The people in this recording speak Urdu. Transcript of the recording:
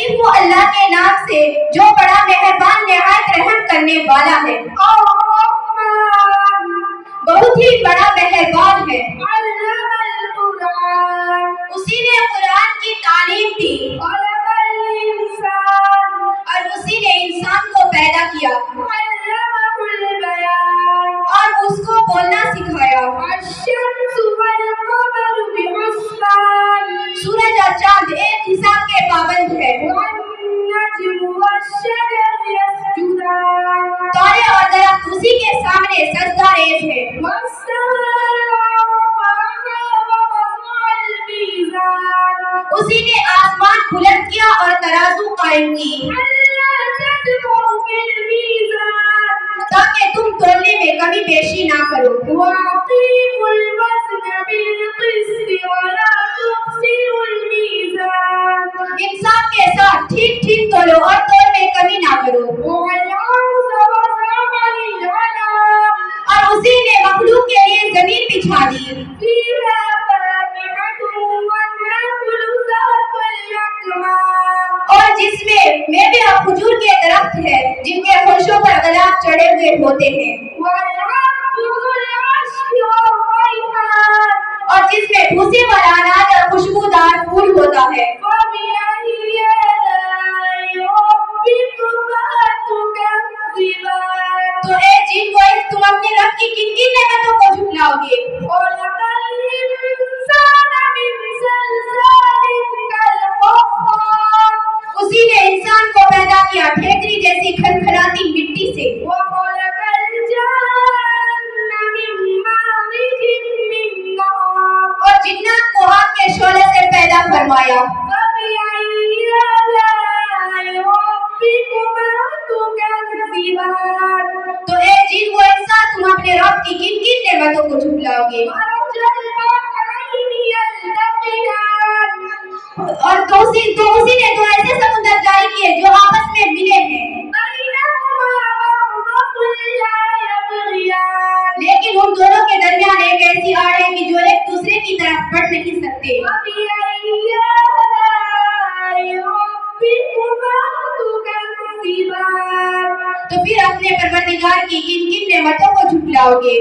تکلیف ہو اللہ کے نام سے جو بڑا مہربان نہایت رحم کرنے والا ہے، بہت ہی بڑا مہربان ہے۔ اسی نے قرآن کی تعلیم دی اور اسی نے انسان کو پیدا کیا اور اس کو بولنا سکھایا۔ سورج اور چاند ایک حساب کے پابند ہے، تارے اور درخت اسی کے سامنے سجدہ ریز ہے۔ اسی نے آسمان بلند کیا اور ترازو قائم کی تاکہ تم تولنے میں کمی بیشی نہ کرو۔ انصاف کے ساتھ ٹھیک ٹھیک تولو اور تول میں کمی نہ کرو۔ اور اسی نے مخلوق کے لیے زمین بچھا دی اور جس میں میوے اور کھجور کے درخت ہے جن کے فرشوں پر غلاف چڑھے ہوئے ہوتے ہیں، اور جس میں بھوسے والا اناج اور خوشبودار پھول ہوتا ہے۔ تو اے جن کو تم اپنے رب کی کن کن نعمتوں کو جھٹلاؤ گے؟ اسی نے انسان کو پیدا کیا ٹھیکری جیسی کھنکھناتی مٹی سے، اور جنات کو آگ کے شعلے سے پیدا فرمایا۔ تو اے جن و انسان تم اپنے رب کی کن کن نعمتوں کو جھٹلاؤ گے؟ اور تو اسی نے دو ایسے سمندر جاری کیے جو آپس میں ملے ہیں، لیکن ان دونوں کے درمیان ایک ایسی آڑ ہے کہ جو ایک دوسرے کی طرف بڑھ نہیں سکتے۔ تو پھر اپنے پروردگار کی کن کن نعمتوں کو جھٹلاؤ گے؟